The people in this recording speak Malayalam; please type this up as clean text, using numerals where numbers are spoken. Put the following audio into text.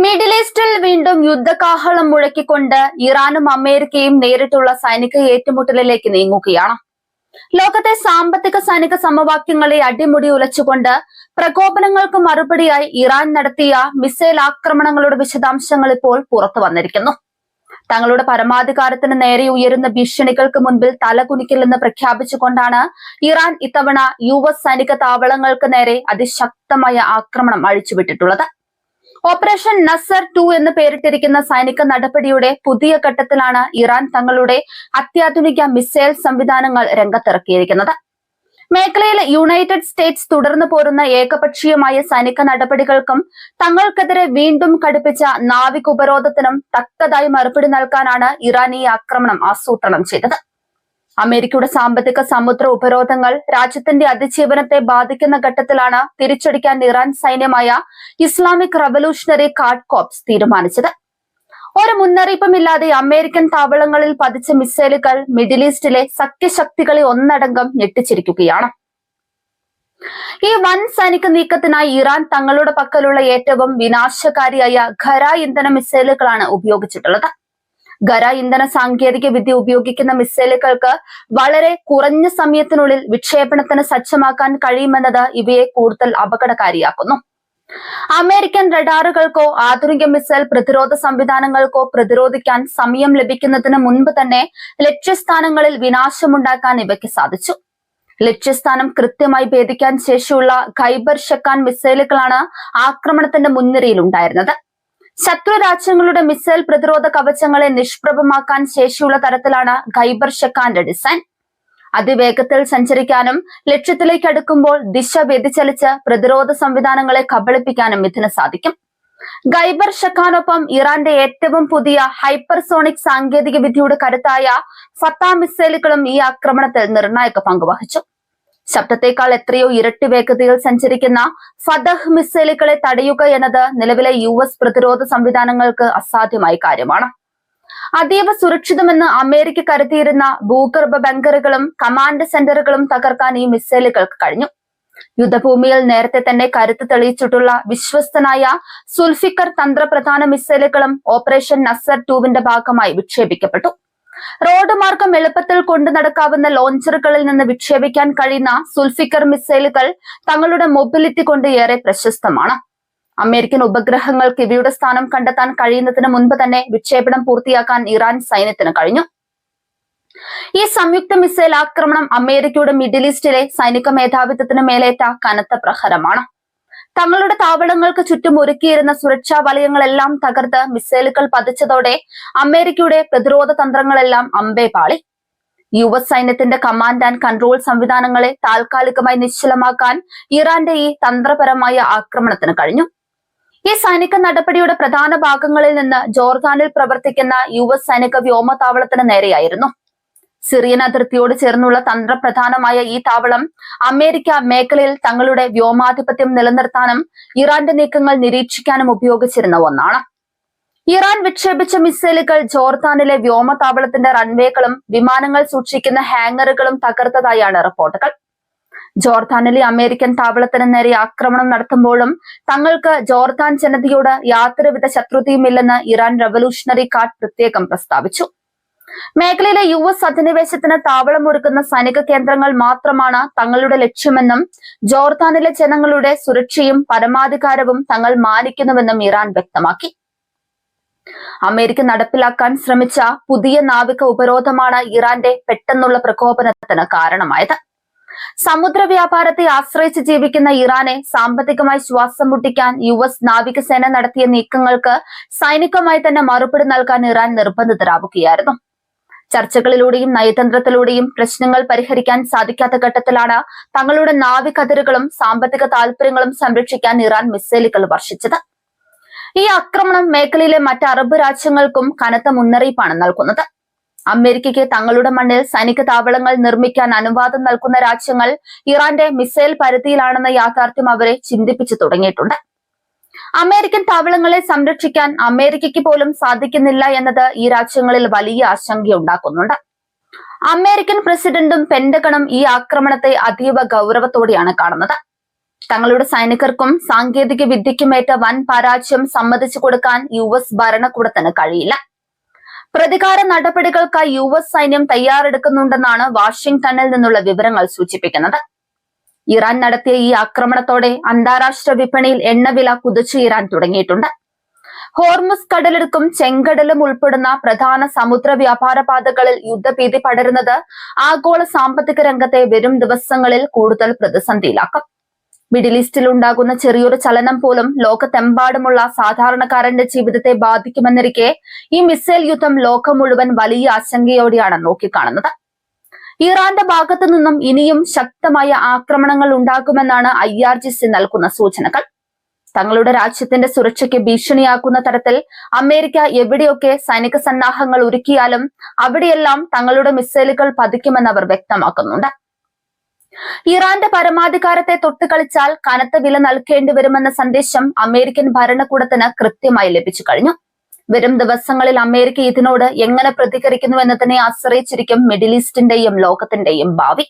മിഡിൽ ഈസ്റ്റിൽ വീണ്ടും യുദ്ധകാഹളം മുഴക്കിക്കൊണ്ട് ഇറാനും അമേരിക്കയും നേരിട്ടുള്ള സൈനിക ഏറ്റുമുട്ടലിലേക്ക് നീങ്ങുകയാണ്. ലോകത്തെ സാമ്പത്തിക സൈനിക സമവാക്യങ്ങളെ അടിമുടി ഉലച്ചുകൊണ്ട് പ്രകോപനങ്ങൾക്ക് മറുപടിയായി ഇറാൻ നടത്തിയ മിസൈൽ ആക്രമണങ്ങളുടെ വിശദാംശങ്ങൾ ഇപ്പോൾ പുറത്തു വന്നിരിക്കുന്നു. തങ്ങളുടെ പരമാധികാരത്തിന് നേരെ ഉയരുന്ന ഭീഷണികൾക്ക് മുൻപിൽ തലകുനിക്കില്ലെന്ന് പ്രഖ്യാപിച്ചുകൊണ്ടാണ് ഇറാൻ ഇത്തവണ US സൈനിക താവളങ്ങൾക്ക് നേരെ അതിശക്തമായ ആക്രമണം അഴിച്ചുവിട്ടിട്ടുള്ളത്. ഓപ്പറേഷൻ നസർ 2 എന്ന് പേരിട്ടിരിക്കുന്ന സൈനിക നടപടിയുടെ പുതിയ ഘട്ടത്തിലാണ് ഇറാൻ തങ്ങളുടെ അത്യാധുനിക മിസൈൽ സംവിധാനങ്ങൾ രംഗത്തിറക്കിയിരിക്കുന്നത്. മേഖലയിൽ യുണൈറ്റഡ് സ്റ്റേറ്റ്സ് തുടർന്നു പോരുന്ന ഏകപക്ഷീയമായ സൈനിക നടപടികൾക്കും തങ്ങൾക്കെതിരെ വീണ്ടും കടുപ്പിച്ച നാവിക ഉപരോധത്തിനും തക്കതായി മറുപടി നൽകാനാണ് ഇറാൻ ഈ ആക്രമണം ആസൂത്രണം ചെയ്തത്. അമേരിക്കയുടെ സാമ്പത്തിക സമുദ്ര ഉപരോധങ്ങൾ രാജ്യത്തിന്റെ അതിജീവനത്തെ ബാധിക്കുന്ന ഘട്ടത്തിലാണ് തിരിച്ചടിക്കാൻ ഇറാൻ സൈന്യമായ ഇസ്ലാമിക് റവല്യൂഷണറി ഗാർഡ് കോർപ്സ് തീരുമാനിച്ചത്. ഒരു മുന്നറിയിപ്പുമില്ലാതെ അമേരിക്കൻ താവളങ്ങളിൽ പതിച്ച മിസൈലുകൾ മിഡിൽ ഈസ്റ്റിലെ സഖ്യശക്തികളെ ഒന്നടങ്കം ഞെട്ടിച്ചിരിക്കുകയാണ്. ഈ വൻ സൈനിക നീക്കത്തിനായി ഇറാൻ തങ്ങളുടെ പക്കലുള്ള ഏറ്റവും വിനാശകാരിയായ ഖര ഇന്ധന മിസൈലുകളാണ് ഉപയോഗിച്ചിട്ടുള്ളത്. ഖര ഇന്ധന സാങ്കേതിക വിദ്യ ഉപയോഗിക്കുന്ന മിസൈലുകൾക്ക് വളരെ കുറഞ്ഞ സമയത്തിനുള്ളിൽ വിക്ഷേപണത്തിന് സജ്ജമാക്കാൻ കഴിയുമെന്നത് ഇവയെ കൂടുതൽ അപകടകാരിയാക്കുന്നു. അമേരിക്കൻ റഡാറുകൾക്കോ ആധുനിക മിസൈൽ പ്രതിരോധ സംവിധാനങ്ങൾക്കോ പ്രതിരോധിക്കാൻ സമയം ലഭിക്കുന്നതിന് മുൻപ് തന്നെ ലക്ഷ്യസ്ഥാനങ്ങളിൽ വിനാശമുണ്ടാക്കാൻ ഇവയ്ക്ക് സാധിച്ചു. ലക്ഷ്യസ്ഥാനം കൃത്യമായി ഭേദിക്കാൻ ശേഷിയുള്ള ഖൈബർ ഷെക്കാൻ മിസൈലുകളാണ് ആക്രമണത്തിന്റെ മുൻനിരയിലുണ്ടായിരുന്നത്. ശത്രു രാജ്യങ്ങളുടെ മിസൈൽ പ്രതിരോധ കവചങ്ങളെ നിഷ്പ്രഭമാക്കാൻ ശേഷിയുള്ള തരത്തിലാണ് ഖൈബർ ഷെക്കാന്റെ ഡിസൈൻ. അതിവേഗത്തിൽ സഞ്ചരിക്കാനും ലക്ഷ്യത്തിലേക്ക് അടുക്കുമ്പോൾ ദിശ വ്യതിചലിച്ച് പ്രതിരോധ സംവിധാനങ്ങളെ കബളിപ്പിക്കാനും ഇതിന് സാധിക്കും. ഖൈബർ ഷെക്കാനൊപ്പം ഇറാന്റെ ഏറ്റവും പുതിയ ഹൈപ്പർസോണിക് സാങ്കേതിക വിദ്യയുടെ കരുത്തായ ഫത്ത മിസൈലുകളും ഈ ആക്രമണത്തിൽ നിർണായക പങ്കുവഹിച്ചു. ശബ്ദത്തെക്കാൾ എത്രയോ ഇരട്ടി വേഗതയിൽ സഞ്ചരിക്കുന്ന ഫതഹ് മിസൈലുകളെ തടയുക എന്നത് നിലവിലെ US പ്രതിരോധ സംവിധാനങ്ങൾക്ക് അസാധ്യമായ കാര്യമാണ്. അതീവ സുരക്ഷിതമെന്ന് അമേരിക്ക കരുതിയിരുന്ന ഭൂഗർഭ ബങ്കറുകളും കമാൻഡ് സെന്ററുകളും തകർക്കാൻ ഈ മിസൈലുകൾക്ക് കഴിഞ്ഞു. യുദ്ധഭൂമിയിൽ നേരത്തെ തന്നെ കരുത്ത് തെളിയിച്ചിട്ടുള്ള വിശ്വസ്തനായ സുൽഫിക്കർ തന്ത്രപ്രധാന മിസൈലുകളും ഓപ്പറേഷൻ നസർ 2 ഭാഗമായി വിക്ഷേപിക്കപ്പെട്ടു. റോഡ് മാർഗം എളുപ്പത്തിൽ കൊണ്ടു നടക്കാവുന്ന ലോഞ്ചറുകളിൽ നിന്ന് വിക്ഷേപിക്കാൻ കഴിയുന്ന സുൽഫിക്കർ മിസൈലുകൾ തങ്ങളുടെ മൊബിലിറ്റി കൊണ്ട് ഏറെ പ്രശസ്തമാണ്. അമേരിക്കൻ ഉപഗ്രഹങ്ങൾക്ക് ഇവയുടെ സ്ഥാനം കണ്ടെത്താൻ കഴിയുന്നതിന് മുൻപ് തന്നെ വിക്ഷേപണം പൂർത്തിയാക്കാൻ ഇറാൻ സൈന്യത്തിന് കഴിഞ്ഞു. ഈ സംയുക്ത മിസൈൽ ആക്രമണം അമേരിക്കയുടെ മിഡിൽ ഈസ്റ്റിലെ സൈനിക മേധാവിത്വത്തിന് മേലേറ്റ കനത്ത പ്രഹരമാണ്. തങ്ങളുടെ താവളങ്ങൾക്ക് ചുറ്റും ഒരുക്കിയിരുന്ന സുരക്ഷാ വലയങ്ങളെല്ലാം തകർത്ത് മിസൈലുകൾ പതിച്ചതോടെ അമേരിക്കയുടെ പ്രതിരോധ തന്ത്രങ്ങളെല്ലാം അമ്പേ പാളി. US സൈന്യത്തിന്റെ കമാൻഡ് ആൻഡ് കൺട്രോൾ സംവിധാനങ്ങളെ താൽക്കാലികമായി നിശ്ചലമാക്കാൻ ഇറാന്റെ ഈ തന്ത്രപരമായ ആക്രമണത്തിന് കഴിഞ്ഞു. ഈ സൈനിക നടപടിയുടെ പ്രധാന ഭാഗങ്ങളിൽ നിന്ന് ജോർദാനിൽ പ്രവർത്തിക്കുന്ന US സൈനിക വ്യോമതാവളത്തിന് നേരെയായിരുന്നു. സിറിയൻ അതിർത്തിയോട് ചേർന്നുള്ള തന്ത്രപ്രധാനമായ ഈ താവളം അമേരിക്ക മേഖലയിൽ തങ്ങളുടെ വ്യോമാധിപത്യം നിലനിർത്താനും ഇറാന്റെ നീക്കങ്ങൾ നിരീക്ഷിക്കാനും ഉപയോഗിച്ചിരുന്ന ഒന്നാണ്. ഇറാൻ വിക്ഷേപിച്ച മിസൈലുകൾ ജോർദാനിലെ വ്യോമതാവളത്തിന്റെ റൺവേകളും വിമാനങ്ങൾ സൂക്ഷിക്കുന്ന ഹാങ്ങറുകളും തകർത്തതായാണ് റിപ്പോർട്ടുകൾ. ജോർദാനിലെ അമേരിക്കൻ താവളത്തിന് നേരെ ആക്രമണം നടത്തുമ്പോഴും തങ്ങൾക്ക് ജോർദാൻ ജനതയോട് യാതൊരുവിധ ശത്രുതയുമില്ലെന്ന് ഇറാൻ റവല്യൂഷണറി ഗാർഡ് പ്രത്യേകം പ്രസ്താവിച്ചു. മേഖലയിലെ US അധിനിവേശത്തിന് താവളമൊരുക്കുന്ന സൈനിക കേന്ദ്രങ്ങൾ മാത്രമാണ് തങ്ങളുടെ ലക്ഷ്യമെന്നും ജോർദാനിലെ ജനങ്ങളുടെ സുരക്ഷയും പരമാധികാരവും തങ്ങൾ മാനിക്കുന്നുവെന്നും ഇറാൻ വ്യക്തമാക്കി. അമേരിക്ക നടപ്പിലാക്കാൻ ശ്രമിച്ച പുതിയ നാവിക ഉപരോധമാണ് ഇറാന്റെ പെട്ടെന്നുള്ള പ്രകോപനത്തിന് കാരണമായത്. സമുദ്ര വ്യാപാരത്തെ ആശ്രയിച്ച് ജീവിക്കുന്ന ഇറാനെ സാമ്പത്തികമായി ശ്വാസം മുട്ടിക്കാൻ US നാവികസേന നടത്തിയ നീക്കങ്ങൾക്ക് സൈനികമായി തന്നെ മറുപടി നൽകാൻ ഇറാൻ നിർബന്ധിതരാവുകയായിരുന്നു. ചർച്ചകളിലൂടെയും നയതന്ത്രത്തിലൂടെയും പ്രശ്നങ്ങൾ പരിഹരിക്കാൻ സാധിക്കാത്ത ഘട്ടത്തിലാണ് തങ്ങളുടെ നാവിക അതിരുകളും സാമ്പത്തിക താൽപര്യങ്ങളും സംരക്ഷിക്കാൻ ഇറാൻ മിസൈലുകൾ വർഷിച്ചത്. ഈ ആക്രമണം മേഖലയിലെ മറ്റ് അറബ് രാജ്യങ്ങൾക്കും കനത്ത മുന്നറിയിപ്പാണ് നൽകുന്നത്. അമേരിക്കയ്ക്ക് തങ്ങളുടെ മണ്ണിൽ സൈനിക താവളങ്ങൾ നിർമ്മിക്കാൻ അനുവാദം നൽകുന്ന രാജ്യങ്ങൾ ഇറാന്റെ മിസൈൽ പരിധിയിലാണെന്ന യാഥാർത്ഥ്യം അവരെ ചിന്തിപ്പിച്ചു തുടങ്ങിയിട്ടുണ്ട്. അമേരിക്കൻ താവളങ്ങളെ സംരക്ഷിക്കാൻ അമേരിക്കയ്ക്ക് പോലും സാധിക്കുന്നില്ല എന്നത് ഈ രാജ്യങ്ങളിൽ വലിയ ആശങ്കയുണ്ടാക്കുന്നുണ്ട്. അമേരിക്കൻ പ്രസിഡന്റും പെന്റഗണും ഈ ആക്രമണത്തെ അതീവ ഗൗരവത്തോടെയാണ് കാണുന്നത്. തങ്ങളുടെ സൈനികർക്കും സാങ്കേതിക വിദ്യയ്ക്കുമേറ്റ വൻ പരാജയം സമ്മതിച്ചു കൊടുക്കാൻ US ഭരണകൂടത്തിന് കഴിയില്ല. പ്രതികാര നടപടികൾക്കായി US സൈന്യം തയ്യാറെടുക്കുന്നുണ്ടെന്നാണ് വാഷിംഗ്ടണിൽ നിന്നുള്ള വിവരങ്ങൾ സൂചിപ്പിക്കുന്നത്. ഇറാൻ നടത്തിയ ഈ ആക്രമണത്തോടെ അന്താരാഷ്ട്ര വിപണിയിൽ എണ്ണവില കുതിച്ചുയരാൻ തുടങ്ങിയിട്ടുണ്ട്. ഹോർമുസ് കടലിടുക്കും ചെങ്കടലും ഉൾപ്പെടുന്ന പ്രധാന സമുദ്ര വ്യാപാര പാതകളിൽ യുദ്ധഭീതി പടരുന്നത് ആഗോള സാമ്പത്തിക രംഗത്തെ വരും ദിവസങ്ങളിൽ കൂടുതൽ പ്രതിസന്ധിയിലാക്കും. മിഡിൽ ഈസ്റ്റിൽ ഉണ്ടാകുന്ന ചെറിയൊരു ചലനം പോലും ലോകത്തെമ്പാടുമുള്ള സാധാരണക്കാരന്റെ ജീവിതത്തെ ബാധിക്കുമെന്നിരിക്കെ ഈ മിസൈൽ യുദ്ധം ലോകം മുഴുവൻ വലിയ ആശങ്കയോടെയാണ് നോക്കിക്കാണുന്നത്. ഇറാന്റെ ഭാഗത്തു നിന്നും ഇനിയും ശക്തമായ ആക്രമണങ്ങൾ ഉണ്ടാകുമെന്നാണ് IRGC നൽകുന്ന സൂചനകൾ. തങ്ങളുടെ രാജ്യത്തിന്റെ സുരക്ഷയ്ക്ക് ഭീഷണിയാക്കുന്ന തരത്തിൽ അമേരിക്ക എവിടെയൊക്കെ സൈനിക സന്നാഹങ്ങൾ ഒരുക്കിയാലും അവിടെയെല്ലാം തങ്ങളുടെ മിസൈലുകൾ പതിക്കുമെന്ന് അവർ വ്യക്തമാക്കുന്നുണ്ട്. ഇറാന്റെ പരമാധികാരത്തെ തൊട്ടുകളിച്ചാൽ കനത്ത വില നൽകേണ്ടി വരുമെന്ന സന്ദേശം അമേരിക്കൻ ഭരണകൂടത്തിന് കൃത്യമായി ലഭിച്ചു കഴിഞ്ഞു. വരും ദിവസങ്ങളിൽ അമേരിക്ക ഇതിനോട് എങ്ങനെ പ്രതികരിക്കുന്നു എന്നതിനെ ആശ്രയിച്ചിരിക്കും മിഡിൽ ഈസ്റ്റിന്റെയും ലോകത്തിന്റെയും ഭാവി.